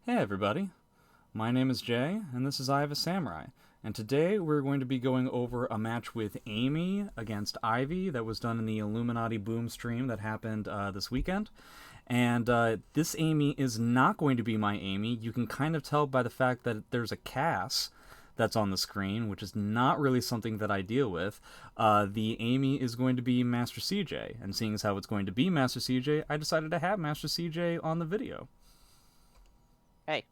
Hey everybody, my name is Jay, and this is I Have a Samurai. And today we're going to be going over a match with Amy against Ivy that was done in the Illuminati Boom stream that happened this weekend. And this Amy is not going to be my Amy. You can kind of tell by the fact that there's a Cass that's on the screen, which is not really something that I deal with. The Amy is going to be Master CJ, and seeing as how it's going to be Master CJ, I decided to have Master CJ on the video. Hey,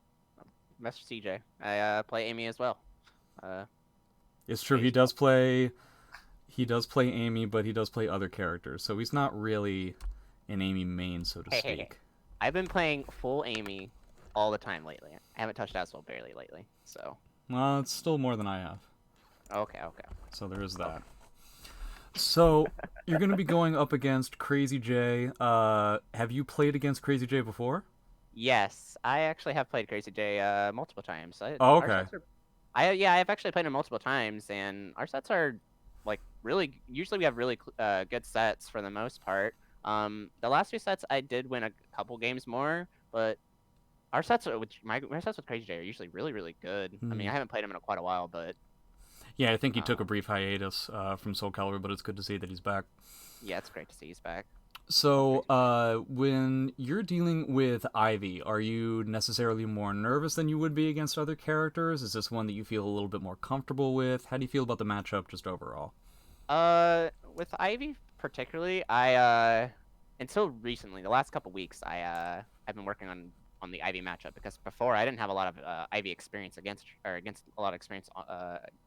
Master CJ. I play Amy as well. Uh, It's true he occasionally. does play Amy, but he does play other characters, so he's not really an Amy main, so to Hey. speak. I've been playing full Amy all the time lately. I haven't touched Aswell barely lately. So, Well, it's still more than I have, okay. so there is Okay. that. So you're going to be going up against CrazyJ. Have you played against CrazyJ before? Yes, I actually have played CrazyJ multiple times. Oh, Our okay. sets are. Yeah, I've actually played him multiple times, and our sets are like really. Usually, we have really good sets for the most part. The last few sets I did win a couple games more, but our sets are with my sets with CrazyJ are usually really good. I mean, Hmm. I haven't played him in quite a while, but Yeah, I think he took a uh, brief hiatus from Soul Calibur, but it's good to see that he's back. yeah, it's great to see he's back. So, CrazyJ. when you're dealing with Ivy, are you necessarily more nervous than you would be against other characters? Is this one that you feel a little bit more comfortable with? How do you feel about the matchup just overall? With Ivy particularly, I until recently, the last couple weeks, I've been working on the Ivy matchup because before I didn't have a lot of Ivy experience against a lot of experience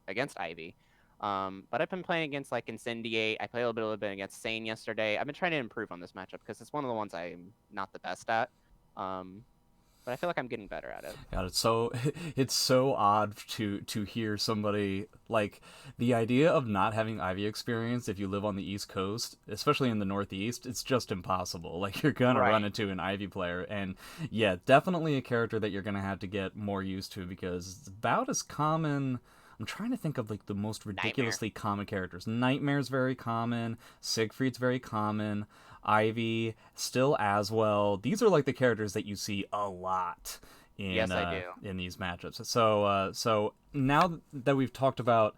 against Ivy. But I've been playing against like Incendiate. I played a little bit against Sane yesterday. I've been trying to improve on this matchup because it's one of the ones I'm not the best at. Um, but I feel like I'm getting better at it. God, it's so it's so odd to hear somebody like the idea of not having Ivy experience if you live on the East Coast, especially in the Northeast. It's just impossible. Like you're gonna run Right. into an Ivy player, and yeah, definitely a character that you're gonna have to get more used to because it's about as common. I'm trying to think of like the most Nightmare. ridiculously common characters. Nightmare's very common. Siegfried's very common. Ivy, still Aswell. These are like the characters that you see a lot Yes, I do. in these matchups. So now that we've talked about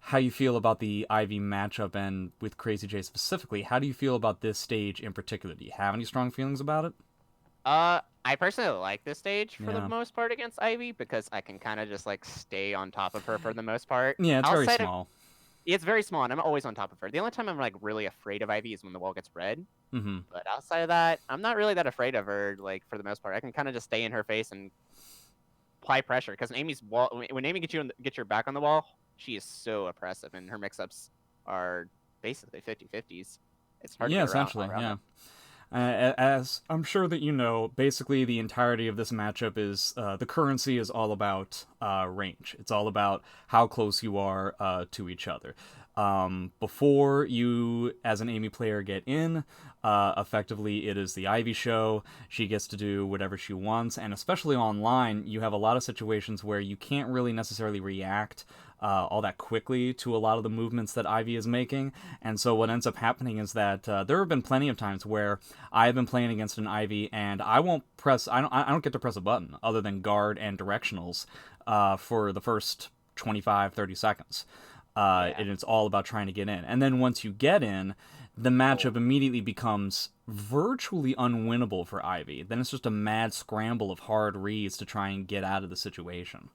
how you feel about the Ivy matchup and with Crazy J specifically, how do you feel about this stage in particular? Do you have any strong feelings about it? I personally like this stage for the Yeah, most part against Ivy because I can kind of just like stay on top of her for the most part. yeah, it's very Outside of small. it's very small and I'm always on top of her. The only time I'm like really afraid of Ivy is when the wall gets red. Mm-hmm. But outside of that, I'm not really that afraid of her. Like for the most part, I can kind of just stay in her face and apply pressure because Amy's wall. When Amy gets your back on the wall, she is so oppressive and her mix-ups are basically 50-50s. It's hard to Yeah, get around essentially, around yeah. them. As I'm sure that you know, basically the entirety of this matchup is the currency is all about range. It's all about how close you are to each other. Before you, as an Amy player, get in, effectively it is the Ivy show. She gets to do whatever she wants, and especially online, you have a lot of situations where you can't really necessarily react all that quickly to a lot of the movements that Ivy is making. And so what ends up happening is that there have been plenty of times where I've been playing against an Ivy and I won't press. I don't get to press a button other than guard and directionals for the first 25, 30 seconds. Yeah. And it's all about trying to get in. And then once you get in, the Oh, matchup immediately becomes virtually unwinnable for Ivy. Then it's just a mad scramble of hard reads to try and get out of the situation.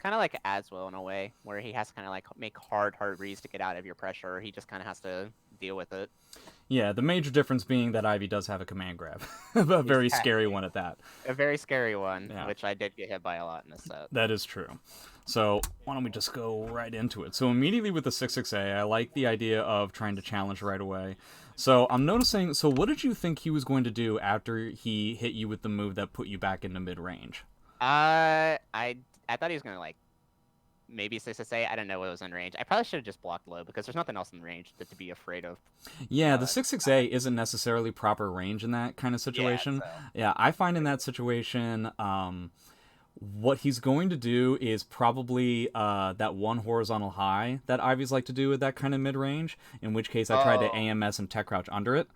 kind of like Aswell in a way, where he has to kind of like make hard reads to get out of your pressure. Or he just kind of has to deal with it. Yeah, the major difference being that Ivy does have a command grab, a very scary Exactly. one at that. A very scary one, Yeah, which I did get hit by a lot in this set. that is true. So why don't we just go right into it? So immediately with the 6-6A, I like the idea of trying to challenge right away. So I'm noticing. So what did you think he was going to do after he hit you with the move that put you back into mid range? I thought he was gonna like maybe 6 to say. I don't know what was in range. I probably should have just blocked low because there's nothing else in range to be afraid of. Yeah, the Uh, 6-6A isn't necessarily proper range in that kind of yeah. situation. So Yeah, I find in that situation, what he's going to do is probably that one horizontal high that Ivy's like to do with that kind of mid range, in which case I tried to oh AMS and tech crouch under it.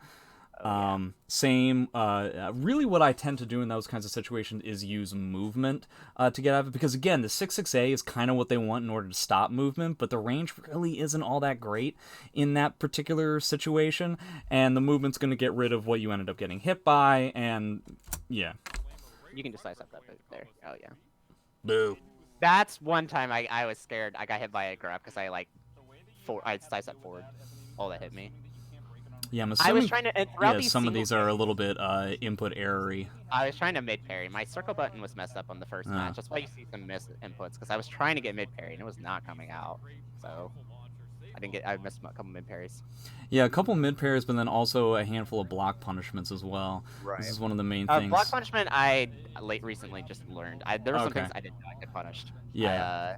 Oh yeah. Same. Really, what I tend to do in those kinds of situations is use movement to get out of it. Because again, the 6-6A is kind of what they want in order to stop movement, but the range really isn't all that great in that particular situation. And the movement's going to get rid of what you ended up getting hit by. And yeah. You can just size up that bit there. Oh yeah. Boo. That's one time I was scared. I got hit by a grab because I sized up forward. All that hit me. Yeah, I'm I was assuming. trying to and throughout Yeah, these some of single these are a games. little bit input errory. I was trying to mid parry. My circle button was messed up on the first Uh, match. That's why you see some missed inputs because I was trying to get mid parry and it was not coming out. So I missed a couple mid parries. yeah, a couple mid pairs, but then also a handful of block punishments as well. This Right. is one of the main Block things. punishment I recently just learned. There were some Okay. things I didn't know I get punished. Yeah.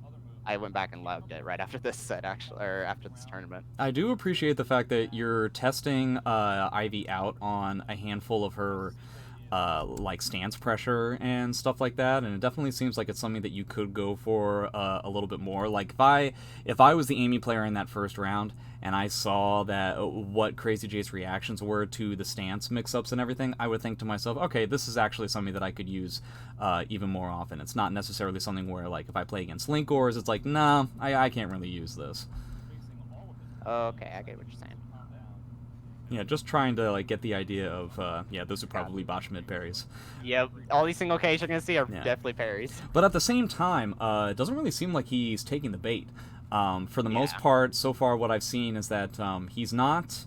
I went back and loved it right after this set actually, or after this tournament. I do appreciate the fact that you're testing Ivy out on a handful of her like stance pressure and stuff like that, and it definitely seems like it's something that you could go for a little bit more. Like if I was the Amy player in that first round and I saw that what CrazyJ's reactions were to the stance mix-ups and everything, I would think to myself, okay, this is actually something that I could use even more often. It's not necessarily something where like if I play against Linkors, it's like, nah, I can't really use this. Okay, I get what you're saying. Yeah, just trying to like get the idea of yeah, those are Got it. probably botch mid parries. Yep, all these single Ks you're gonna see are Yeah, definitely parries. but at the same time, it doesn't really seem like he's taking the bait. For the most Yeah. part, so far, what I've seen is that he's not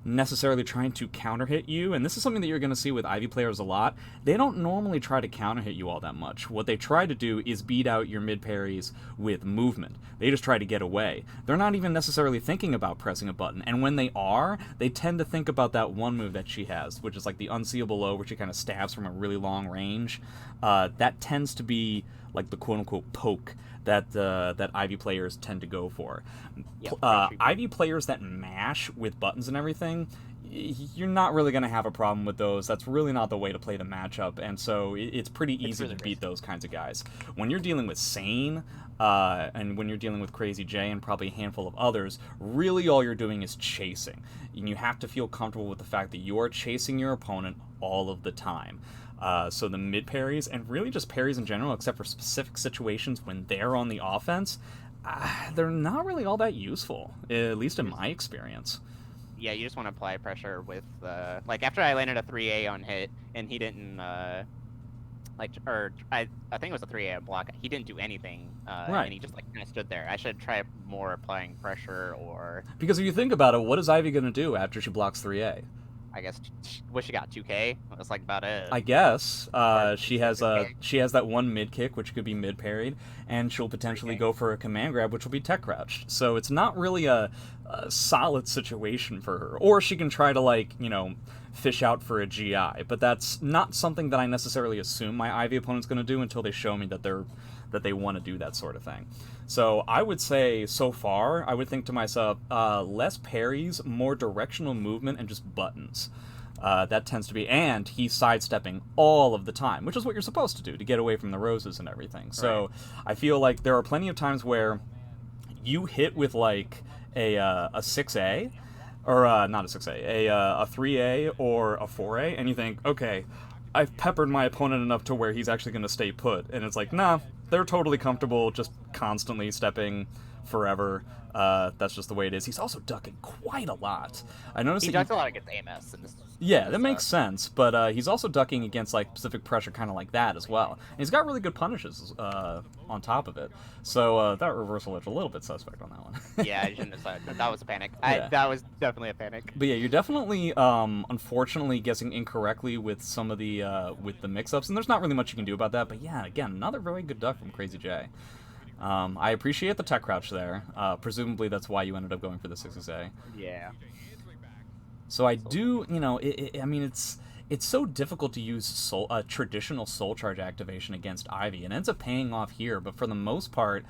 necessarily trying to counter hit you, and this is something that you're going to see with Ivy players a lot. They don't normally try to counter hit you all that much. What they try to do is beat out your mid parries with movement. They just try to get away. They're not even necessarily thinking about pressing a button, and when they are, they tend to think about that one move that she has, which is like the unseeable low, where she kind of stabs from a really long range. That tends to be like the quote-unquote poke that Ivy players tend to go for. Yep. Pressure. Ivy players that mash with buttons and everything, you're not really going to have a problem with those. That's really not the way to play the matchup, and so it's pretty easy really to beat risky. those kinds of guys. When you're dealing with Sane, and when you're dealing with CrazyJ and probably a handful of others, really all you're doing is chasing. And you have to feel comfortable with the fact that you are chasing your opponent all of the time. So the mid parries, and really just parries in general, except for specific situations when they're on the offense, they're not really all that useful, at least in my experience. Yeah, you just want to apply pressure with like after I landed a 3A on hit and he didn't I think it was a 3A on block. He didn't do anything, Right. and he just like kind of stood there. I should try more applying pressure, or Because if you think about it, what is Ivy going to do after she blocks 3A? I guess wish she got 2K. That's like about it. I guess Or she has 6K. that one mid kick which could be mid parried, and she'll potentially 3K. go for a command grab which will be tech crouched. So it's not really a solid situation for her. Or she can try to like fish out for a GI, but that's not something that I necessarily assume my Ivy opponent's going to do until they show me that they want to do that sort of thing. So I would say so far, I would think to myself, less parries, more directional movement, and just buttons. That tends to be, and he's sidestepping all of the time, which is what you're supposed to do to get away from the roses and everything. So I feel like there are plenty of times where you hit with like a 6A, or not a 6A, a 3A or a 4A, and you think, okay, I've peppered my opponent enough to where he's actually going to stay put. And it's like, nah, they're totally comfortable just constantly stepping forever. That's just the way it is. He's also ducking quite a lot. I noticed He that ducked a lot against AMS. yeah, that makes sense, but he's also ducking against like specific pressure kind of like that as well. And he's got really good punishes on top of it. So that reversal edge a little bit suspect on that one. Yeah, I shouldn't have said that. That was a panic. Yeah. That was definitely a panic. But yeah, you're definitely unfortunately guessing incorrectly with some of the with the mix-ups, and there's not really much you can do about that. But yeah, again, another really good duck from CrazyJ. I appreciate the tech crouch there. Presumably that's why you ended up going for the 6A. Yeah. So I do, I mean, it's so difficult to use traditional soul charge activation against Ivy. It ends up paying off here, but for the most part,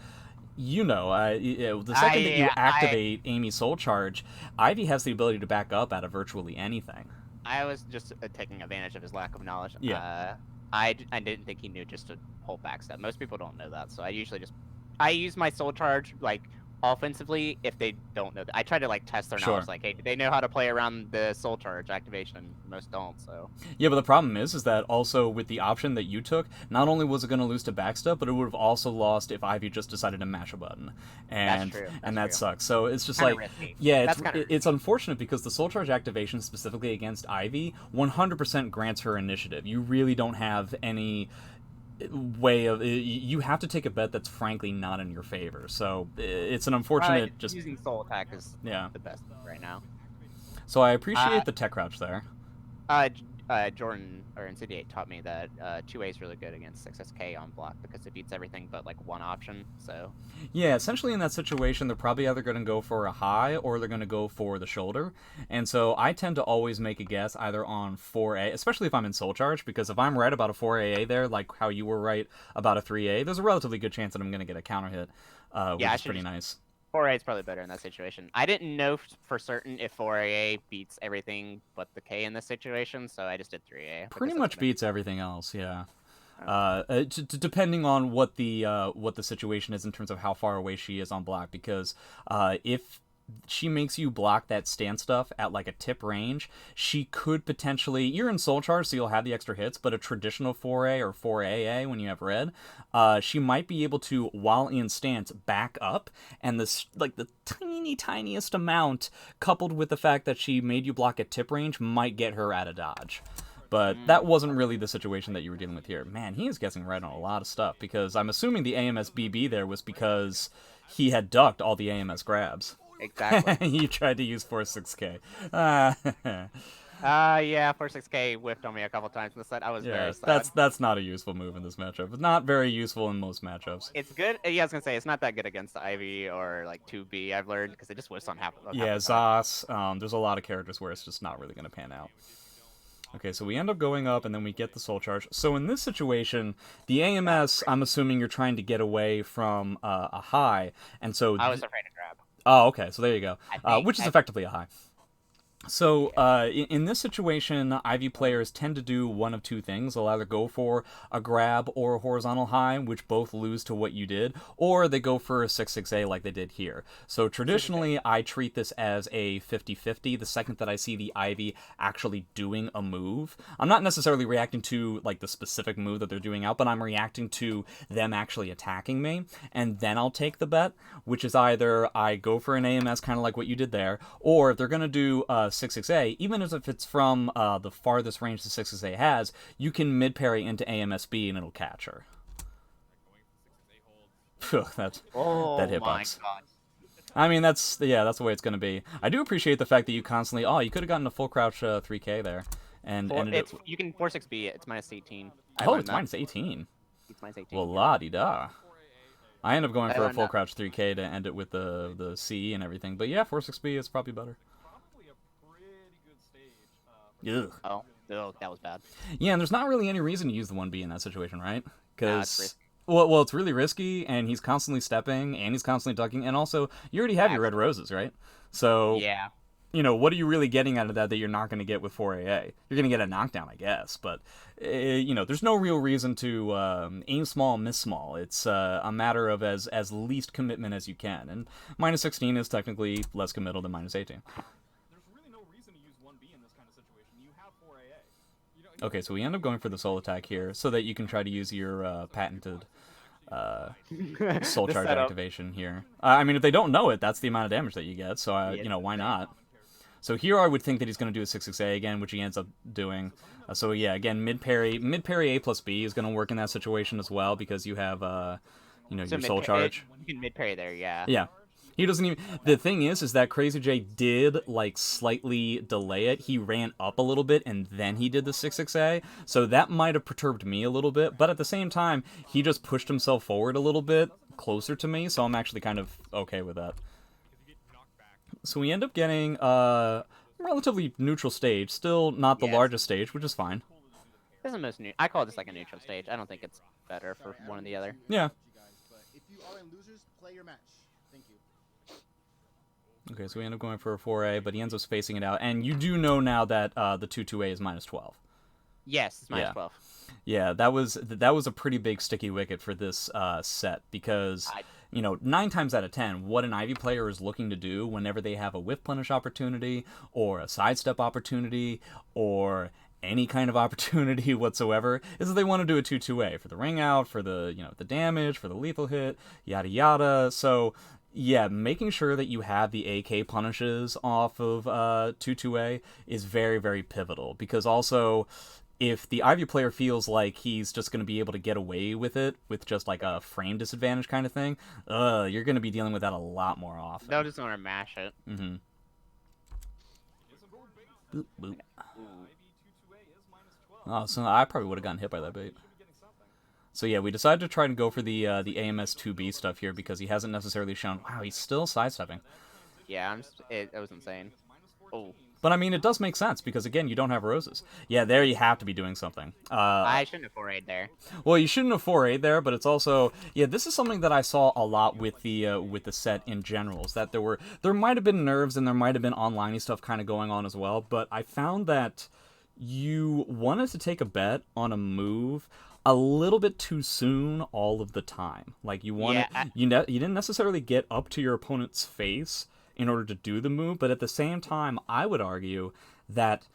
the second that you activate Amy's soul charge, Ivy has the ability to back up out of virtually anything. I was just taking advantage of his lack of knowledge. Yeah. I didn't think he knew just to hold backstep. Most people don't know that, so I usually just I use my soul charge like offensively if they don't know that. I try to like test their Sure. knowledge, like, hey, do they know how to play around the soul charge activation? Most don't, so. Yeah, but the problem is that also with the option that you took, not only was it going to lose to backstep, but it would have also lost if Ivy just decided to mash a button, That's and true. and That's that true. sucks. So it's just Kind of like, risky. yeah, That's kind of it's unfortunate because the soul charge activation specifically against Ivy 100% grants her initiative. You really don't have any way of you have to take a bet that's frankly not in your favor. So it's an right. unfortunate just Using soul attack is yeah. the best right now. So I Uh, appreciate the tech crouch there. Jordan or Insidiate taught me that 2A is really good against 6SK on block because it beats everything but like one option. So Yeah, essentially in that situation, they're probably either going to go for a high or they're going to go for the shoulder. And so I tend to always make a guess either on 4A, especially if I'm in soul charge, because if I'm right about a 4AA there, like how you were right about a 3A, there's a relatively good chance that I'm going to get a counter hit, yeah, which I is should pretty just nice. 4A is probably better in that situation. I didn't know for certain if 4AA beats everything but the K in this situation, so I just did 3A Pretty because that's much what I. beats everything else, yeah. Okay. Depending on what the situation is in terms of how far away she is on block, because if she makes you block that stand stuff at like a tip range, she could potentially. You're in soul charge, so you'll have the extra hits. But a traditional 4A or 4AA when you have red, she might be able to, while in stance, back up, and this like the tiniest amount, coupled with the fact that she made you block at tip range, might get her out of dodge. But that wasn't really the situation that you were dealing with here. Man, he is guessing right on a lot of stuff, because I'm assuming the AMS BB there was because he had ducked all the AMS grabs. Exactly. He tried to use 46K. Uh, Yeah, 46K whiffed on me a couple times in the set. I was yeah, very sad. that's not a useful move in this matchup. It's not very useful in most matchups. It's good. Yeah, I was gonna say it's not that good against the Ivy or like 2B. I've learned because it just whiffs on half Yeah, the time. Zos. There's a lot of characters where it's just not really going to pan out. Okay, so we end up going up, and then we get the soul charge. So in this situation, the AMS, I'm assuming you're trying to get away from a high, and so. I was afraid to grab. Oh, okay, so there you go. I think. Which is effectively a high. So, Yeah. in this situation, Ivy players tend to do one of two things. They'll either go for a grab or a horizontal high, which both lose to what you did, or they go for a 6-6A like they did here. So, traditionally, I treat this as a 50-50. The second that I see the Ivy actually doing a move, I'm not necessarily reacting to, like, the specific move that they're doing out, but I'm reacting to them actually attacking me, and then I'll take the bet, which is either I go for an AMS, kind of like what you did there, or if they're going to do 6-6A, even if it's from the farthest range the 6-6A has, you can mid parry into AMSB and it'll catch her. That Oh my hitbox. god. I mean, that's the way it's going to be. I do appreciate the fact that you constantly. Oh, you could have gotten a full crouch 3K there, and ended It's it. you can 46B it. It's -18. I Oh, learned it's that. -18. It's -18. Well, Yeah. la di da. I end up going I for a learned full that. crouch 3K to end it with the CE and everything. But yeah, 46B is probably better. Ugh. Oh, that was bad. Yeah, and there's not really any reason to use the 1B in that situation, right? Nah, it's Because, risky. well, it's really risky, and he's constantly stepping, and he's constantly ducking, and also, you already have your red Actually, roses, right? So, yeah. what are you really getting out of that you're not going to get with 4AA? You're going to get a knockdown, I guess, but, there's no real reason to aim small, miss small. It's a matter of as least commitment as you can, and -16 is technically less committal than -18. Okay, so we end up going for the soul attack here so that you can try to use your patented soul The charge setup. activation here. I mean, if they don't know it, that's the amount of damage that you get, so, Yeah, it's why insane. not? So here I would think that he's going to do a 6-6A again, which he ends up doing. So yeah, again, mid parry A plus B is going to work in that situation as well because you have, So your soul charge. you can mid parry there, yeah. Yeah. He doesn't even. The thing is that CrazyJ did like slightly delay it. He ran up a little bit and then he did the 6-6A. So that might have perturbed me a little bit. But at the same time, he just pushed himself forward a little bit closer to me. So I'm actually kind of okay with that. So we end up getting a relatively neutral stage. Still not the Yes. largest stage, which is fine. This is the most new. I call this like a neutral stage. I don't think it's better for one or the other. Yeah. But if you are in losers, play your match. Thank you. Okay, so we end up going for a 4A, but he ends up spacing it out. And you do know now that the 2-2A is -12. Yes, it's Yeah. -12. Yeah, that was a pretty big sticky wicket for this set because 9 times out of 10, what an Ivy player is looking to do whenever they have a whiff punish opportunity or a sidestep opportunity or any kind of opportunity whatsoever is that they want to do a 2-2A for the ring out, for the, the damage, for the lethal hit, yada yada. So, yeah, making sure that you have the AK punishes off of 2-2A is very, very pivotal, because also if the Ivy player feels like he's just going to be able to get away with it with just like a frame disadvantage kind of thing, you're going to be dealing with that a lot more often. They'll just want to mash it. Mm-hmm. Boop, boop. Oh, so I probably would have gotten hit by that bait. So yeah, we decided to try and go for the AMS 2B stuff here because he hasn't necessarily shown... Wow, he's still sidestepping. Yeah, it was insane. Oh. But I mean, it does make sense because, again, you don't have roses. Yeah, there you have to be doing something. I shouldn't have 4-8 there. Well, you shouldn't have 4-8 there, but it's also... Yeah, this is something that I saw a lot with the set in general, is that there might have been nerves and there might have been online-y stuff kind of going on as well, but I found that you wanted to take a bet on a move a little bit too soon all of the time. Like, you wanted... Yeah, you didn't necessarily get up to your opponent's face in order to do the move, but at the same time, I would argue that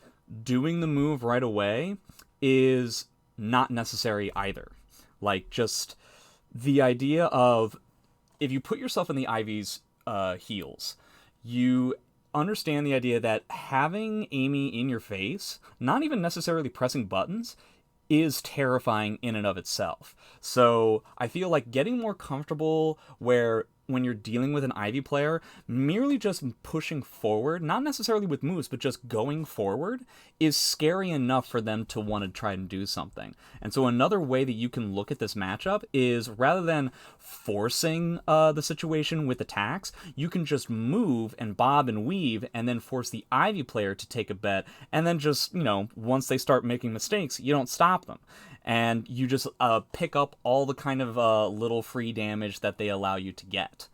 doing the move right away is not necessary either. Like, just the idea of, if you put yourself in the Ivy's heels, you understand the idea that having Amy in your face, not even necessarily pressing buttons, is terrifying in and of itself. So I feel like getting more comfortable where when you're dealing with an Ivy player, merely just pushing forward, not necessarily with moves, but just going forward, is scary enough for them to want to try and do something. And so another way that you can look at this matchup is, rather than forcing the situation with attacks, you can just move and bob and weave and then force the Ivy player to take a bet, and then just, once they start making mistakes, you don't stop them. And you just pick up all the kind of little free damage that they allow you to get.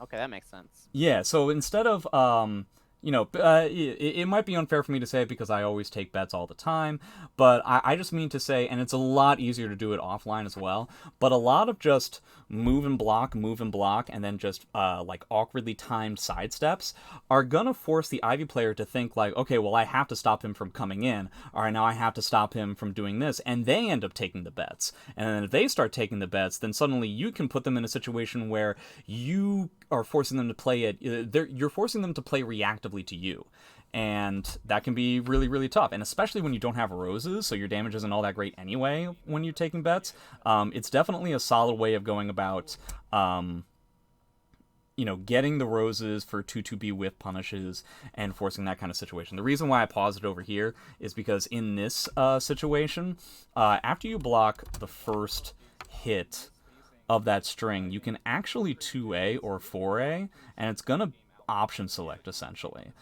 Okay, that makes sense. Yeah, so instead of, it might be unfair for me to say it because I always take bets all the time, but I just mean to say, and it's a lot easier to do it offline as well, but a lot of just move and block, and then just, awkwardly timed sidesteps are gonna force the Ivy player to think, like, okay, well, I have to stop him from coming in, or now I have to stop him from doing this, and they end up taking the bets. And then if they start taking the bets, then suddenly you can put them in a situation where you are forcing them to play it, you're forcing them to play reactively to you. And that can be really, really tough. And especially when you don't have roses, so your damage isn't all that great anyway when you're taking bets. It's definitely a solid way of going about, getting the roses for 2-2B whiff punishes and forcing that kind of situation. The reason why I paused it over here is because in this situation, after you block the first hit of that string, you can actually 2A or 4A, and it's going to option select, essentially.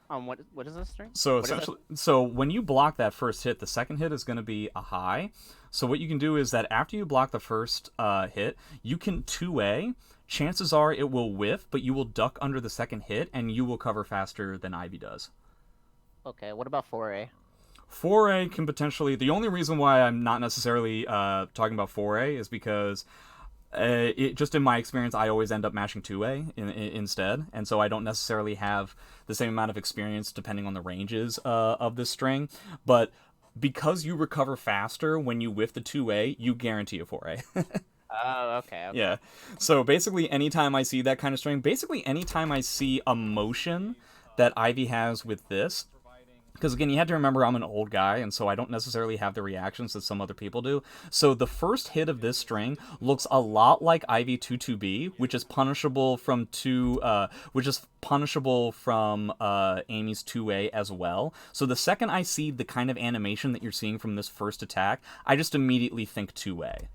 What is this string? So essentially, so when you block that first hit, the second hit is going to be a high. So what you can do is that after you block the first hit, you can 2A. Chances are it will whiff, but you will duck under the second hit, and you will cover faster than Ivy does. Okay, what about 4A? 4A can potentially... The only reason why I'm not necessarily talking about 4A is because... just in my experience, I always end up mashing 2A instead, and so I don't necessarily have the same amount of experience depending on the ranges of this string, but because you recover faster when you whiff the 2A, you guarantee a 4A. Oh, okay. Yeah, so basically anytime I see that kind of string, basically anytime I see a motion that Ivy has with this, because, again, you have to remember I'm an old guy, and so I don't necessarily have the reactions that some other people do. So the first hit of this string looks a lot like Ivy 2-2B, which is punishable from Amy's 2A as well. So the second I see the kind of animation that you're seeing from this first attack, I just immediately think 2A.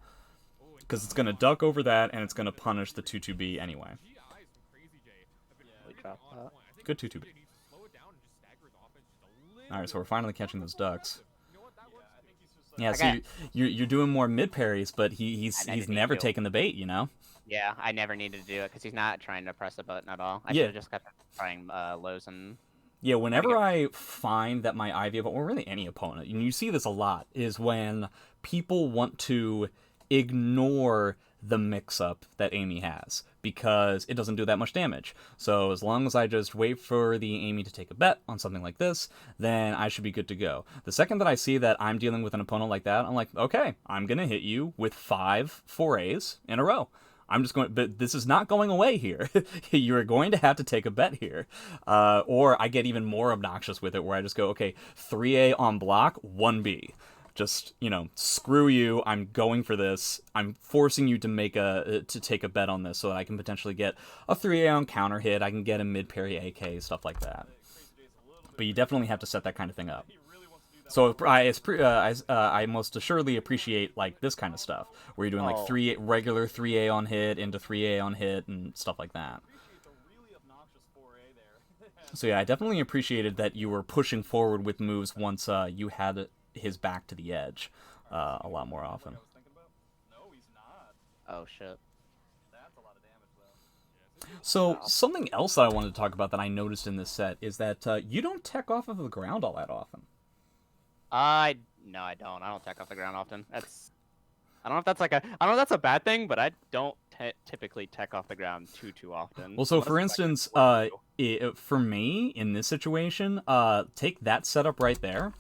Because it's going to duck over that, and it's going to punish the 2-2B anyway. Good 2-2B. Alright, so we're finally catching those ducks. Yeah, so you're doing more mid parries, but he's never taken the bait, Yeah, I never needed to do it because he's not trying to press a button at all. I should have just kept trying lows and... Yeah, whenever I find that my Ivy opponent, or really any opponent, and you see this a lot, is when people want to ignore the mix-up that Amy has, because it doesn't do that much damage. So as long as I just wait for the Amy to take a bet on something like this, then I should be good to go. The second that I see that I'm dealing with an opponent like that, I'm like, okay, I'm going to hit you with 5 4As in a row. I'm just going, but this is not going away here. You're going to have to take a bet here. Or I get even more obnoxious with it, where I just go, okay, 3A on block, 1B. Just, screw you. I'm going for this. I'm forcing you to take a bet on this so that I can potentially get a 3A on counter hit. I can get a mid parry AK, stuff like that. But you definitely have to set that kind of thing up. So I most assuredly appreciate like this kind of stuff, where you're doing like regular 3A on hit into 3A on hit and stuff like that. So yeah, I definitely appreciated that you were pushing forward with moves once you had his back to the edge a lot more often. Oh shit. So something else that I wanted to talk about that I noticed in this set is that you don't tech off of the ground all that often. No, I don't. I don't tech off the ground often. I don't know if that's a bad thing, but I don't typically tech off the ground too often. Well, so for instance, for me in this situation, take that setup right there.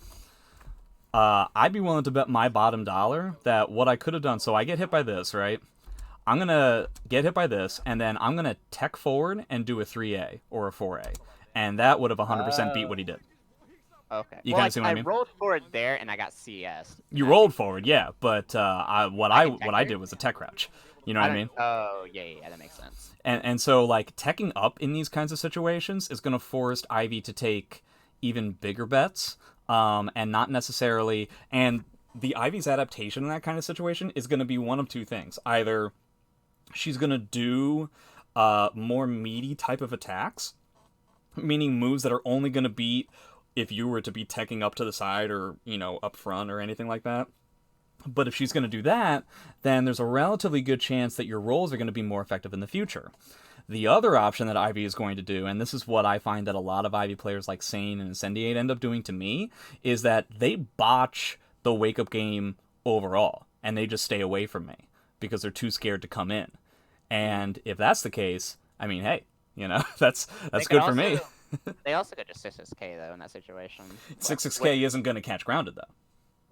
I'd be willing to bet my bottom dollar that what I could have done. So I get hit by this, right? I'm gonna get hit by this, and then I'm gonna tech forward and do a 3A or a 4A, and that would have 100% beat what he did. Okay. You kind of see what I mean? I rolled forward there, and I got CS. You rolled forward, yeah, but what I did was a tech crouch. You know what I mean? Oh, yeah, that makes sense. And so, like, teching up in these kinds of situations is going to force Ivy to take even bigger bets, and not necessarily... And the Ivy's adaptation in that kind of situation is going to be one of two things. Either she's going to do more meaty type of attacks, meaning moves that are only going to beat if you were to be teching up to the side or, up front or anything like that. But if she's going to do that, then there's a relatively good chance that your rolls are going to be more effective in the future. The other option that Ivy is going to do, and this is what I find that a lot of Ivy players like Sane and Incendiate end up doing to me, is that they botch the wake-up game overall, and they just stay away from me because they're too scared to come in. And if that's the case, I mean, hey, that's good for me. They also could just 6K though in that situation. 6K isn't going to catch grounded though.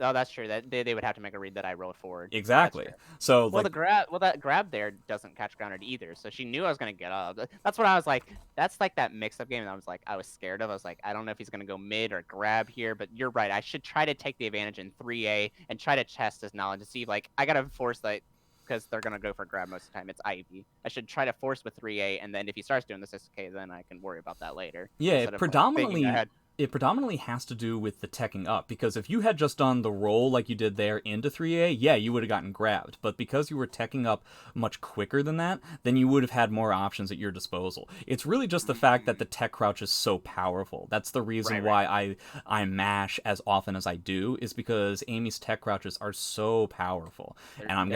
Oh, that's true. That they would have to make a read that I rolled forward. Exactly. So that grab there doesn't catch grounded either. So she knew I was gonna get up. That's what I was like. That's like that mix-up game that I was scared of. I was like, I don't know if he's gonna go mid or grab here, but you're right. I should try to take the advantage in 3A and try to test his knowledge to see I gotta force that. Because they're going to go for grab most of the time. It's Ivy. I should try to force with 3A, and then if he starts doing the 6K, then I can worry about that later. Yeah, it predominantly has to do with the teching up, because if you had just done the roll like you did there into 3A, yeah, you would have gotten grabbed. But because you were teching up much quicker than that, then you would have had more options at your disposal. It's really just the fact that the tech crouch is so powerful. That's the reason why I mash as often as I do, is because Amy's tech crouches are so powerful. And I'm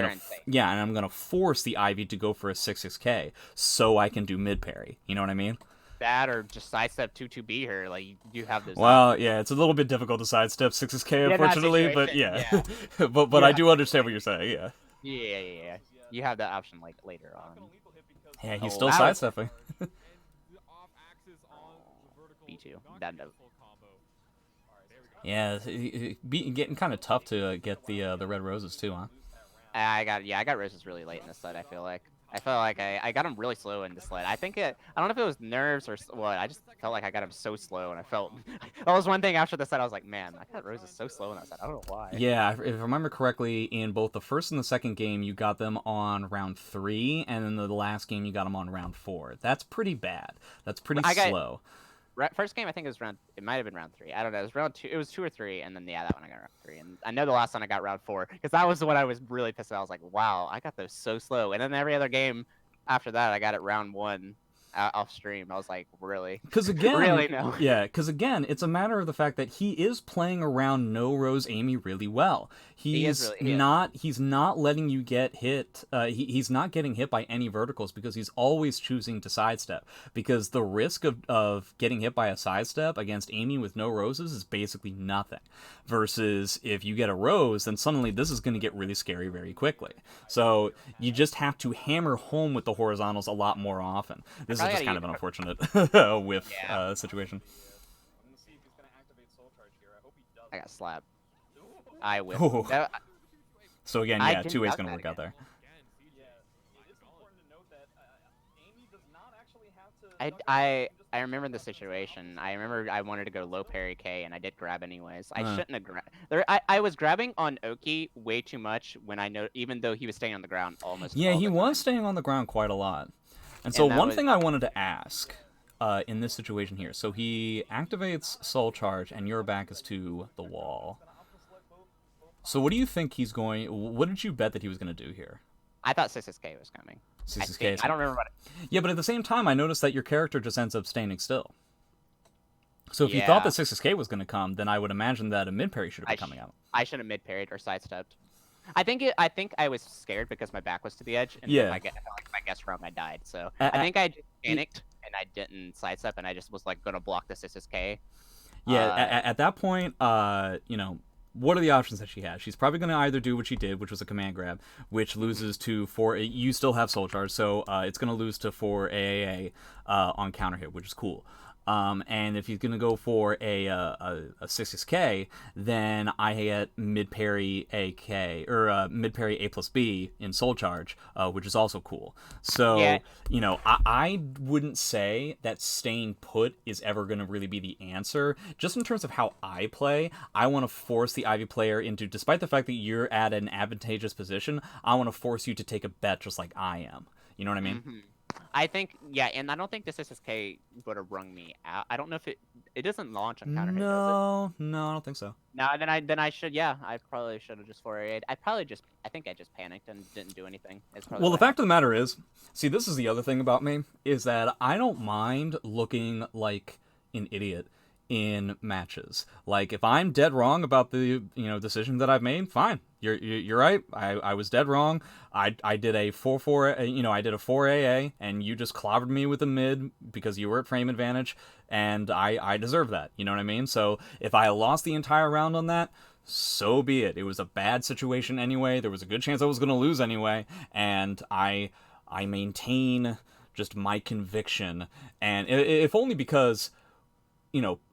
gonna force the Ivy to go for a 6K so I can do mid parry. You know what I mean? That or just sidestep 2-2B her. Like you have this. Well, yeah, it's a little bit difficult to sidestep 6K, unfortunately, but yeah. but I do understand what you're saying. Yeah. Yeah. You have that option later on. Yeah, he's still sidestepping. B2. That does. Yeah, getting kind of tough to get the red roses too, huh? I got roses really late in this set. I feel like I got him really slow in this sled. I don't know if it was nerves or what. I just felt like I got him so slow, and that was one thing after the set. I was like, man, I got roses so slow in that set. I don't know why. Yeah, if I remember correctly, in both the first and the second game, you got them on round 3, and then the last game you got them on round 4. That's pretty bad. That's pretty slow. First game, I think it might have been round 3. I don't know. It was round 2. It was 2 or 3, and then that one I got round 3. And I know the last one I got round 4 because that was the one I was really pissed at. I was like, wow, I got those so slow. And then every other game after that, I got it round 1. off stream. I was like, really? Because again, Really, no. yeah, because again, it's a matter of the fact that he is playing around no Rose Amy really well. He is He's really- he is. he's not letting you get hit. He's not getting hit by any verticals because he's always choosing to sidestep. Because the risk of getting hit by a sidestep against Amy with no roses is basically nothing. Versus if you get a rose, then suddenly this is going to get really scary very quickly. So you just have to hammer home with the horizontals a lot more often. This is Probably just gotta kind of use- an unfortunate whiff Yeah. situation. I'm gonna see if he's gonna activate Soul Charge here. I hope he does. I got slapped. I whipped. Oh. That- So again, I yeah, didn't two-way's duck going to that work out there. Yeah, it is important to note that Amy does not actually have to. duck it. I remember the situation. I remember I wanted to go low parry K, and I did grab anyways. I Uh. shouldn't have grabbed. I was grabbing on Oki way too much when I know, even though he was staying on the ground almost. Yeah, all he the was time. staying on the ground quite a lot. And so that one was- thing I wanted to ask in this situation here, so he activates Soul Charge, and your back is to the wall. So what do you think he's going... What did you bet that he was going to do here? I thought 6K was coming. I 6K. think. I don't remember what. Yeah, but at the same time, I noticed that your character just ends up standing still. So if you thought Yeah. that 6K was going to come, then I would imagine that a mid parry should have been coming out. I should have mid parried or sidestepped. I think I was scared because my back was to the edge, and Yeah. if I guessed wrong, I died. So A- I think I just panicked and I didn't sidestep, and I just was like gonna block the 6K. Yeah, Uh, at that point, you know, what are the options that she has? She's probably going to either do what she did, which was a command grab, which loses to 4... You still have Soul Charge, so it's going to lose to 4 AAA on counter hit, which is cool. And if he's going to go for a 6K, then I get mid parry AK, or mid parry A plus B in Soul Charge, which is also cool. So, Yeah. you know, I wouldn't say that staying put is ever going to really be the answer. Just in terms of how I play, I want to force the Ivy player into, despite the fact that you're at an advantageous position, I want to force you to take a bet just like I am. You know what I mean? Mhm. I think, yeah, and I don't think the 6K would have rung me out. I don't know if it doesn't launch on counter hit, does No, I don't think so. it? No, then I should, yeah, I probably should have just 4A'd. I think I just panicked and didn't do anything. It's probably Well, the what fact of the matter is, see, this is the other thing about me, is that I don't mind looking like an idiot in matches. Like, if I'm dead wrong about the, decision that I've made, fine. You're right. I was dead wrong. I did a 4-4, I did a 4AA, and you just clobbered me with a mid because you were at frame advantage, and I deserve that. You know what I mean? So if I lost the entire round on that, so be it. It was a bad situation anyway. There was a good chance I was going to lose anyway, and I maintain just my conviction, and if only because,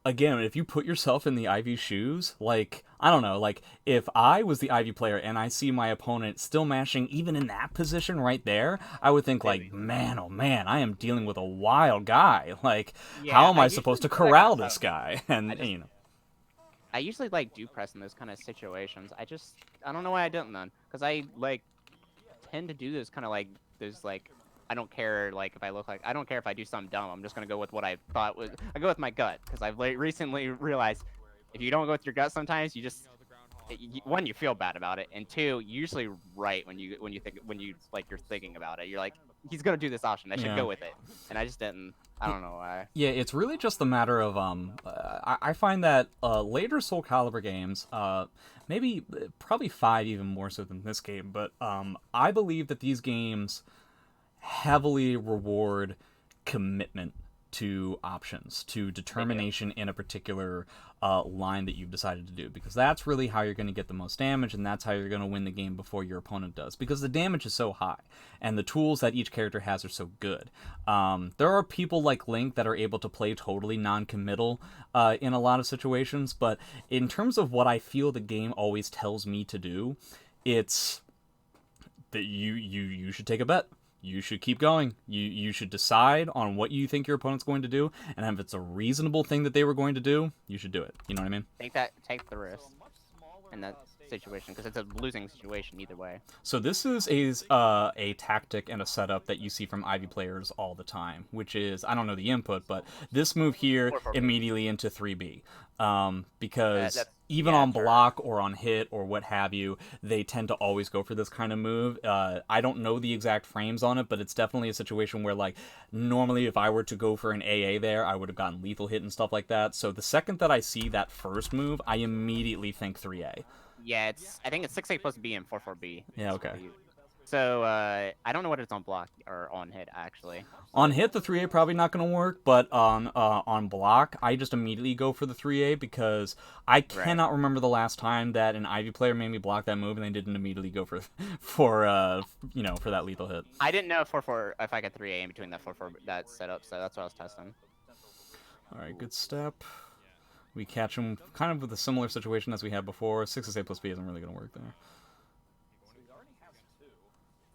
again, if you put yourself in the Ivy shoes, like, I don't know, like, if I was the Ivy player and I see my opponent still mashing even in that position right there, I would think, like, man, oh man, I am dealing with a wild guy. Like, Yeah, how am I I supposed to usually do that corral kind of this stuff. guy? And, I usually do press in those kind of situations. I don't know why I didn't then, because I tend to do those kind of I don't care if I look like, I don't care if I do something dumb. I'm just gonna go with what I thought was. I go with my gut because I've recently realized if you don't go with your gut sometimes, you just one, you feel bad about it, and two, you're usually right when you're thinking about it. You're like, he's gonna do this option. I should Yeah. go with it, and I just didn't. I don't know why. yeah, it's really just a matter of I find that later Soul Calibur games, probably 5 even more so than this game, but I believe that these games heavily reward commitment to options, to determination in a particular line that you've decided to do, because that's really how you're going to get the most damage, and that's how you're going to win the game before your opponent does, because the damage is so high and the tools that each character has are so good. There are people like Link that are able to play totally non-committal in a lot of situations, but in terms of what I feel the game always tells me to do, it's that you should take a bet. You should keep going. You should decide on what you think your opponent's going to do, and if it's a reasonable thing that they were going to do, you should do it. You know what I mean? Take the risk, and that situation because it's a losing situation either way. So this is a tactic and a setup that you see from Ivy players all the time, which is, I don't know the input, but this move here 4-4-B. immediately into 3B. Because that's- even yeah, on sure. block or on hit or what have you, they tend to always go for this kind of move. I don't know the exact frames on it, but it's definitely a situation where, like, normally if I were to go for an AA there, I would have gotten lethal hit and stuff like that. So the second that I see that first move, I immediately think 3A. Yeah, I think it's 6A plus B and 4-4-B. Yeah, okay. So I don't know what it's on block or on hit actually. On hit, the 3A probably not going to work, but on block, I just immediately go for the 3A because I cannot remember the last time that an Ivy player made me block that move and they didn't immediately go for that lethal hit. I didn't know 4-4 if I got 3A in between that 4-4 that setup, so that's what I was testing. All right, good step. We catch him kind of with a similar situation as we had before. 6A plus B isn't really going to work there.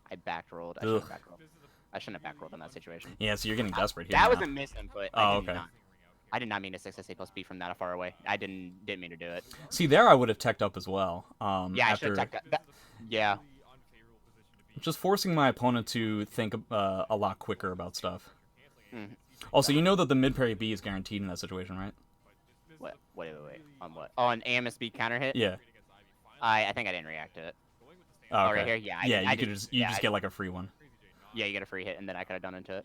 I backrolled. I shouldn't have backrolled in that situation. Yeah, so you're getting desperate here. That now. was a misinput. Oh, okay. I did not mean to 6A plus B from that far away. I didn't mean to do it. See, there I would have teched up as well. Yeah, I should have teched up. Yeah. Just forcing my opponent to think a lot quicker about stuff. Mm. Also, you know that the mid parry B is guaranteed in that situation, right? What? Wait. On what? Oh, an AMSB counter hit? Yeah. I think I didn't react to it. Oh, okay. Right here? Yeah. Yeah, you just get like a free one. Yeah, you get a free hit, and then I could have done into it.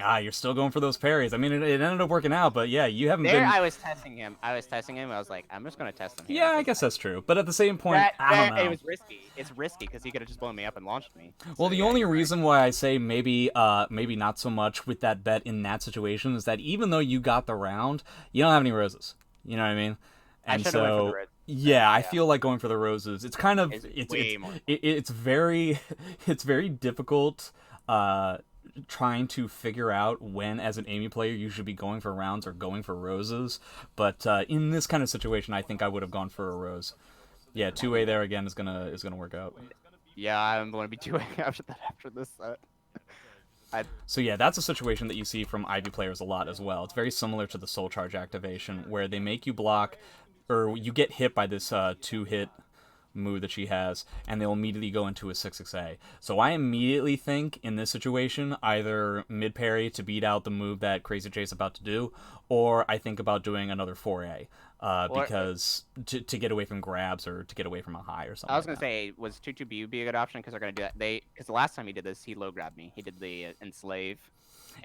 Ah, you're still going for those parries. I mean, it ended up working out, but yeah, you haven't been... I was testing him. I was like, I'm just going to test him here. Yeah, I guess that's true. But at the same point, I don't know. It was risky. It's risky because he could have just blown me up and launched me. Well, the only reason why I say maybe not so much with that bet in that situation is that even though you got the round, you don't have any roses. You know what I mean? And so, yeah, I feel like going for the roses. It's kind of it's very difficult trying to figure out when, as an Amy player, you should be going for rounds or going for roses. But in this kind of situation, I think I would have gone for a rose. Yeah, 2A there again is gonna work out. Yeah, I'm going to be 2A after this set. So yeah, that's a situation that you see from Ivy players a lot as well. It's very similar to the Soul Charge activation, where they make you block, or you get hit by this 2-hit move that she has, and they'll immediately go into a 6-6A. So I immediately think, in this situation, either mid-parry to beat out the move that CrazyJ is about to do, or I think about doing another 4A, because to get away from grabs or to get away from a high or something. I was going to say, was 2-2-B be a good option? Because they're going to do that. Because the last time he did this, he low-grabbed me. He did the Enslave.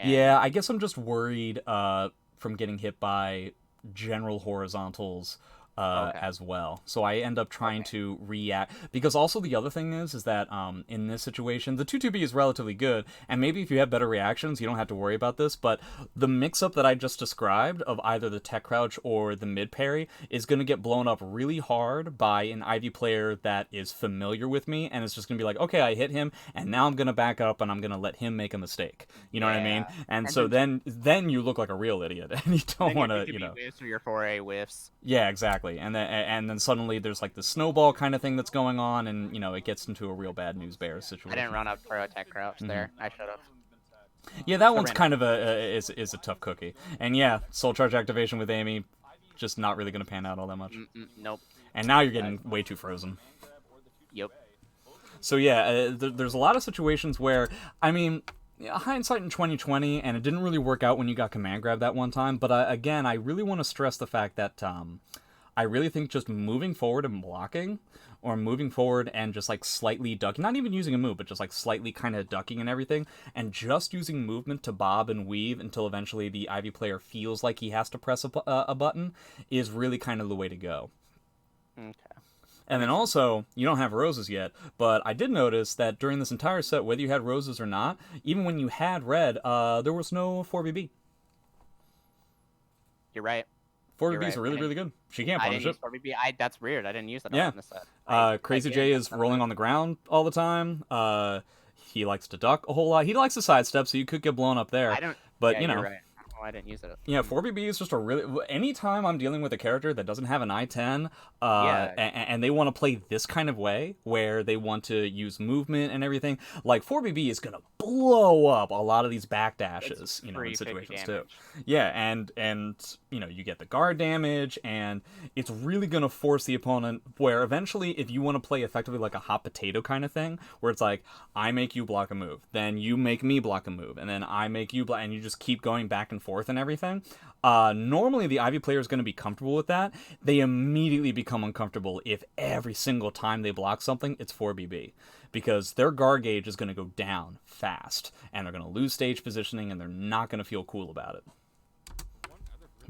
Yeah, I guess I'm just worried from getting hit by general horizontals as well. So I end up trying to react, because also the other thing is that in this situation, the 2-2-B is relatively good, and maybe if you have better reactions, you don't have to worry about this, but the mix-up that I just described of either the tech crouch or the mid-parry is going to get blown up really hard by an Ivy player that is familiar with me, and it's just going to be like, okay, I hit him, and now I'm going to back up, and I'm going to let him make a mistake. You know what I mean? And so then you look like a real idiot, and you don't want to, you know... Whiffs or your 4A whiffs. Yeah, exactly. And then suddenly there's like the snowball kind of thing that's going on, and you know it gets into a real bad news bear situation. I didn't run up pro attack crouch there. I should have. Yeah, that one's kind of is a tough cookie. And yeah, Soul Charge activation with Amy, just not really going to pan out all that much. Nope. And now you're getting way too frozen. Yep. So yeah, there's a lot of situations where, I mean, hindsight in 2020, and it didn't really work out when you got command grab that one time. But again, I really want to stress the fact that I really think just moving forward and blocking, or moving forward and just like slightly ducking, not even using a move, but just like slightly kind of ducking and everything, and just using movement to bob and weave until eventually the Ivy player feels like he has to press a button, is really kind of the way to go. Okay. And then also, you don't have roses yet, but I did notice that during this entire set, whether you had roses or not, even when you had red, there was no 4BB. You're right. 4BBs are really good. She can't punish it. 4BB. That's weird. I didn't use that in this set. CrazyJ is rolling on the ground all the time. He likes to duck a whole lot. He likes to sidestep, so you could get blown up there. But, you know. Right. I don't know why I didn't use it. Yeah, 4BB is just a really... Anytime I'm dealing with a character that doesn't have an I-10, Yeah. and they want to play this kind of way, where they want to use movement and everything, like, 4BB is going to blow up a lot of these backdashes, It's in free 50 situations, too. damage. Yeah, and you get the guard damage, and it's really going to force the opponent, where eventually, if you want to play effectively like a hot potato kind of thing, where it's like, I make you block a move, then you make me block a move, and then I make you block, and you just keep going back and forth and everything. Normally the Ivy player is going to be comfortable with that. They immediately become uncomfortable if every single time they block something, it's 4BB. Because their guard gauge is going to go down fast, and they're going to lose stage positioning, and they're not going to feel cool about it.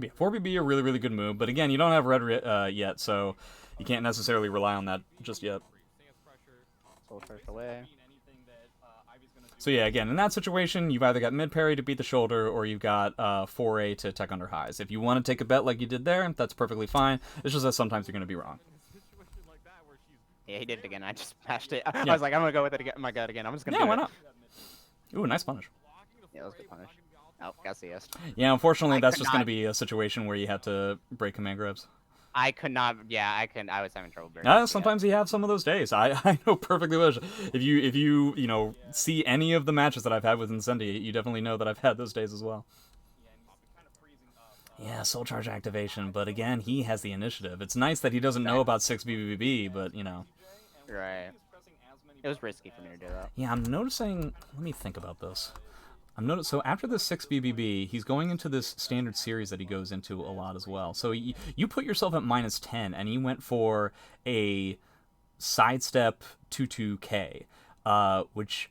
Yeah, 4BB a really, really good move, but again, you don't have red yet, so you can't necessarily rely on that just yet. Soul Charge away. So yeah, again, in that situation, you've either got mid parry to beat the shoulder, or you've got 4A to tech under highs. If you want to take a bet like you did there, that's perfectly fine. It's just that sometimes you're going to be wrong. Yeah, he did it again. I just mashed it. I was like, I'm gonna go with it again. Oh my god, again. I'm just gonna. Yeah, do why it. not? Ooh, nice punish. Yeah, that was a good punish. Oh, got CS. Yeah, unfortunately, I that's could just going to not- be a situation where you have to break command grabs. I could not. Yeah, I was having trouble. breaking CS. Sometimes you have some of those days. I know perfectly well. If you see any of the matches that I've had with Incendiate, you definitely know that I've had those days as well. Yeah, Soul Charge activation, but again, he has the initiative. It's nice that he doesn't know about 6BBB, but Right. It was risky for me to do that. Yeah, I'm noticing. Let me think about this. So after the 6BBB, he's going into this standard series that he goes into a lot as well. So you put yourself at -10, and he went for a sidestep 2-2K, which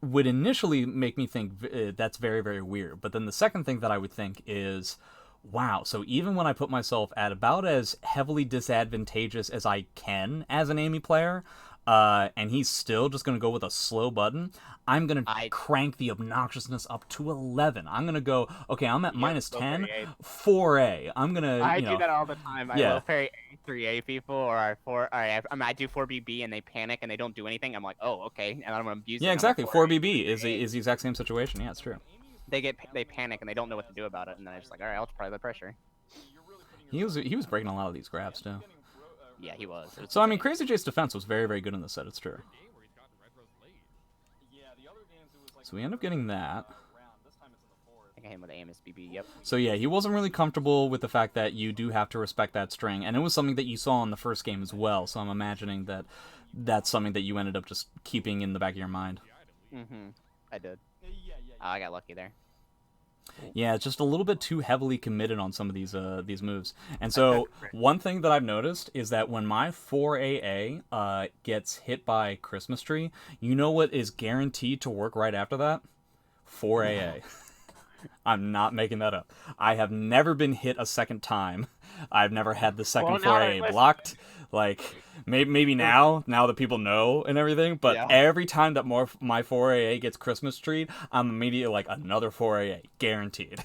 would initially make me think that's very, very weird. But then the second thing that I would think is, wow, so even when I put myself at about as heavily disadvantageous as I can as an Amy player, and he's still just going to go with a slow button, I'm going to crank the obnoxiousness up to 11. I'm going to go, okay, I'm at -10, 4A. I'm going to, I do that all the time. I Yeah. low parry 3A people, or I do 4BB and they panic and they don't do anything. I'm like, oh, okay, and I'm gonna abuse it. Yeah, I'm exactly. like, 4BB is the exact same situation. Yeah, it's true. They panic and they don't know what to do about it, and then I'm just like, all right, I'll try the pressure. He was breaking a lot of these grabs too. Yeah, he was. So I mean, CrazyJ's defense was very, very good in this set. It's true. So we end up getting that. I think I hit him with aim SBB. Yep. So yeah, he wasn't really comfortable with the fact that you do have to respect that string, and it was something that you saw in the first game as well. So I'm imagining that that's something that you ended up just keeping in the back of your mind. I did. Oh, I got lucky there. Yeah, it's just a little bit too heavily committed on some of these moves. And so one thing that I've noticed is that when my 4AA gets hit by Christmas Tree, you know what is guaranteed to work right after that? 4AA. I'm not making that up. I have never been hit a second time. I've never had the second 4AA blocked. Like, maybe now that people know and everything, but every time that my 4AA gets Christmas Tree, I'm immediately like, another 4AA, guaranteed.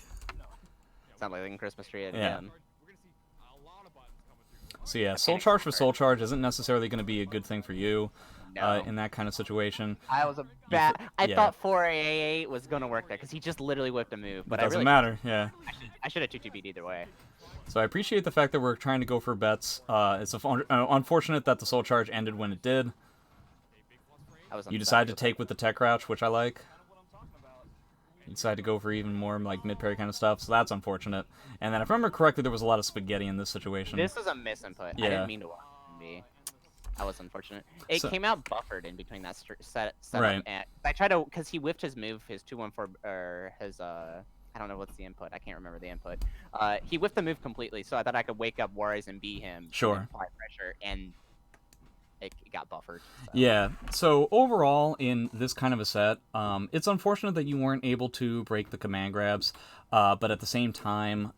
It's not like Christmas Tree again. So yeah, Soul Charge for Soul Charge isn't necessarily going to be a good thing for you. No. In that kind of situation. I was a bad. I thought 4AA was gonna work there because he just literally whipped a move. But it doesn't matter. Yeah. I should have 2-2'd either way. So I appreciate the fact that we're trying to go for bets. It's unfortunate that the Soul Charge ended when it did. You decided to take with the tech crouch, which I like. You decided to go for even more like mid parry kind of stuff, so that's unfortunate. And then if I remember correctly, there was a lot of spaghetti in this situation. This was a misinput. Yeah. I didn't mean to watch me. That was unfortunate. It came out buffered in between that setup. Right. And I tried to, because he whiffed his move, his 2-1-4, or his, I don't know what's the input. I can't remember the input. He whiffed the move completely, so I thought I could wake up Warriors and beat him. Sure. And apply pressure, and it got buffered. So. Yeah. So overall, in this kind of a set, it's unfortunate that you weren't able to break the command grabs. But at the same time,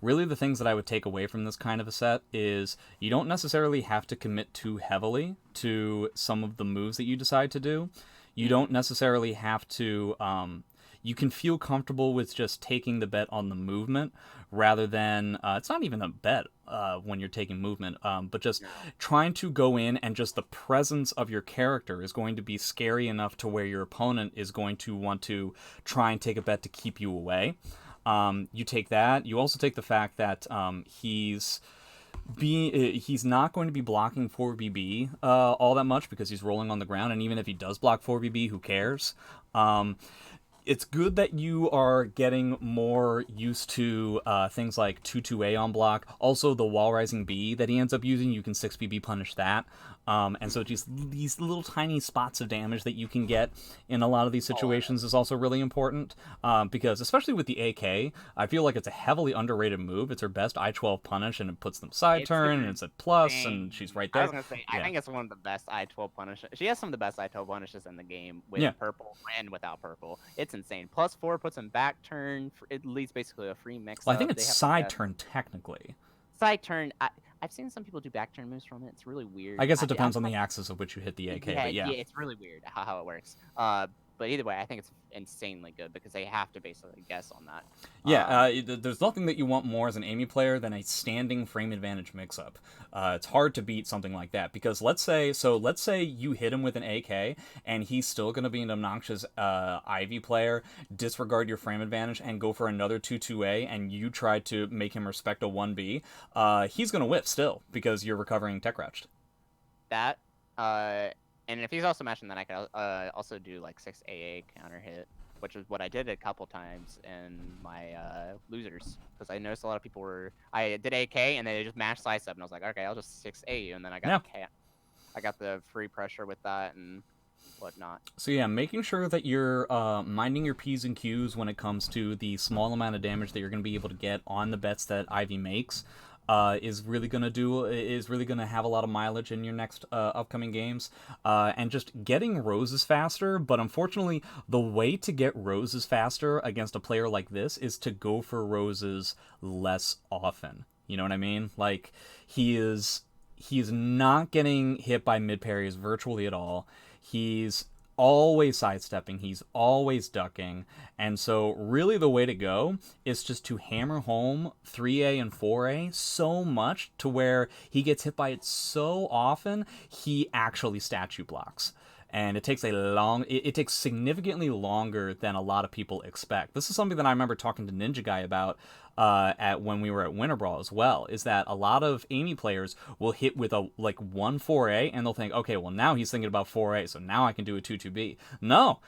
really the things that I would take away from this kind of a set is you don't necessarily have to commit too heavily to some of the moves that you decide to do. You don't necessarily have to... you can feel comfortable with just taking the bet on the movement rather than... it's not even a bet when you're taking movement, but just trying to go in and just the presence of your character is going to be scary enough to where your opponent is going to want to try and take a bet to keep you away. You take that. You also take the fact that he's not going to be blocking 4BB all that much because he's rolling on the ground, and even if he does block 4BB, who cares? It's good that you are getting more used to things like 2-2A on block. Also, the wall rising B that he ends up using, you can 6BB punish that. And so just these little tiny spots of damage that you can get in a lot of these situations is also really important. Because especially with the AK, I feel like it's a heavily underrated move. It's her best I-12 punish, and it puts them side turn, and it's a plus, and she's right there. I was going to say, I think it's one of the best I-12 punishes. She has some of the best I-12 punishes in the game with purple and without purple. It's insane. +4 puts him back turn. It leaves basically a free mix. Well, I think it's side turn technically. Side turn. I've seen some people do back turn moves from it. It's really weird. I guess it depends on the axis of which you hit the AK, but yeah, it's really weird how it works. But either way, I think it's insanely good because they have to basically guess on that. Yeah, there's nothing that you want more as an Amy player than a standing frame advantage mix-up. It's hard to beat something like that because let's say you hit him with an AK and he's still going to be an obnoxious Ivy player, disregard your frame advantage and go for another 2-2A, and you try to make him respect a 1B. He's going to whiff still because you're recovering tech crouched. That and if he's also matching that, I could also do like 6AA counter hit, which is what I did a couple times in my losers, because I noticed a lot of people I did AK and they just mashed sidestep, and I was like, okay, I'll just 6A you, and then I got the free pressure with that and whatnot. So yeah, making sure that you're minding your P's and Q's when it comes to the small amount of damage that you're going to be able to get on the bets that Ivy makes. Is really gonna have a lot of mileage in your next upcoming games, and just getting roses faster. But unfortunately, the way to get roses faster against a player like this is to go for roses less often. You know what I mean? Like he is not getting hit by mid parries virtually at all. He's always sidestepping, he's always ducking, and so really the way to go is just to hammer home 3A and 4A so much to where he gets hit by it so often he actually statue blocks. And it takes it takes significantly longer than a lot of people expect. This is something that I remember talking to Ninja Guy about when we were at Winter Brawl as well, is that a lot of Amy players will hit with a 1-4A and they'll think, okay, well now he's thinking about 4A, so now I can do a 2-2B. No,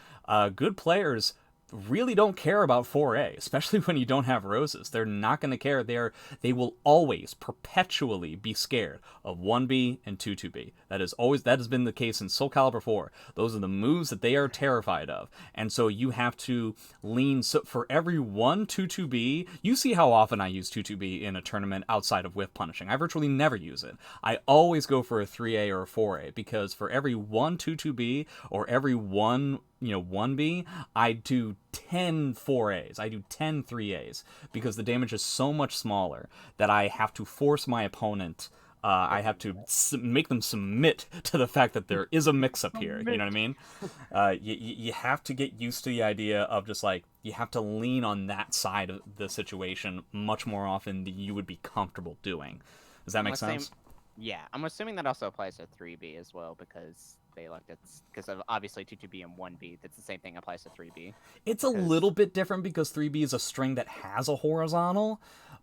good players really don't care about 4A, especially when you don't have roses. They're not going to care. They will always perpetually be scared of 1B and 2-2B. That has been the case in Soul Calibur 4. Those are the moves that they are terrified of. And so you have to lean, so for every 1 2-2B, you see how often I use 2-2B in a tournament outside of whiff punishing. I virtually never use it. I always go for a 3A or a 4A because for every 1 2-2B or every 1B, I do 10 4As. I do 10 3As because the damage is so much smaller that I have to force my opponent. I have to make them submit to the fact that there is a mix-up here. You know what I mean? You have to get used to the idea of just like, you have to lean on that side of the situation much more often than you would be comfortable doing. Does that make sense? Yeah, I'm assuming that also applies to 3B as well, because they looked at, because of obviously 2-2B and 1B, that's the same thing applies to 3B. It's a little bit different because 3B is a string that has a horizontal,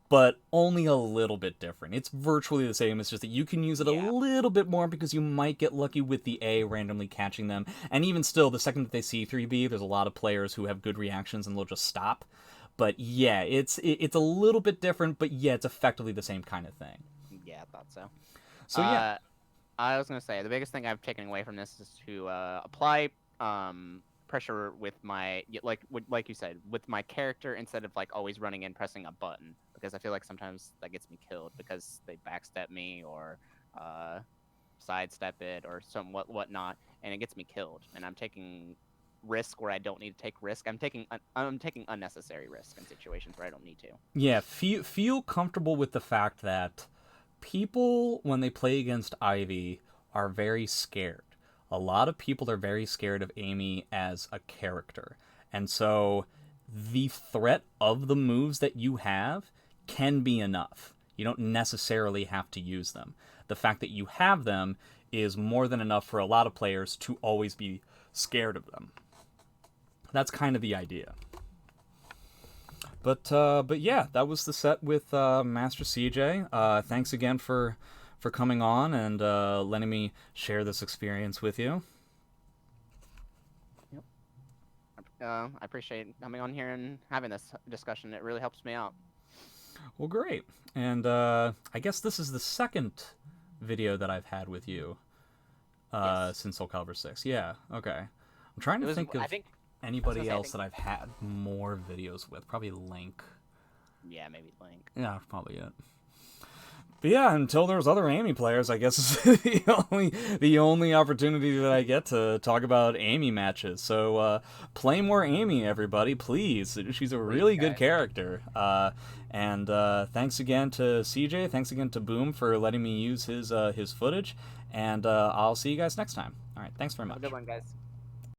but only a little bit different. It's virtually the same. It's just that you can use it a little bit more because you might get lucky with the A randomly catching them. And even still, the second that they see 3B, there's a lot of players who have good reactions and they'll just stop. But yeah, it's a little bit different, but yeah, it's effectively the same kind of thing. Yeah, I thought so. So yeah. I was going to say, the biggest thing I've taken away from this is to apply pressure with my, like you said, with my character instead of like always running in pressing a button, because I feel like sometimes that gets me killed because they backstep me or sidestep it or whatnot, and it gets me killed, and I'm taking risk where I don't need to take risk. I'm taking unnecessary risk in situations where I don't need to. Yeah, feel comfortable with the fact that people, when they play against Ivy, are very scared. A lot of people are very scared of Amy as a character. And so the threat of the moves that you have can be enough. You don't necessarily have to use them. The fact that you have them is more than enough for a lot of players to always be scared of them. That's kind of the idea. But yeah, that was the set with Master CJ. Thanks again for coming on and letting me share this experience with you. I appreciate coming on here and having this discussion. It really helps me out. Well, great. And I guess this is the second video that I've had with you Yes. since Soul Calibur 6. Yeah, okay. I'm trying to think of anybody else that I've had more videos with. Probably Link. Yeah, maybe Link. Yeah, probably it. But yeah, until there's other Amy players, I guess is the only opportunity that I get to talk about Amy matches. So play more Amy, everybody, please. She's a really good character. And thanks again to CJ. Thanks again to Boom for letting me use his footage. And I'll see you guys next time. All right, thanks very much. Have a good one, guys.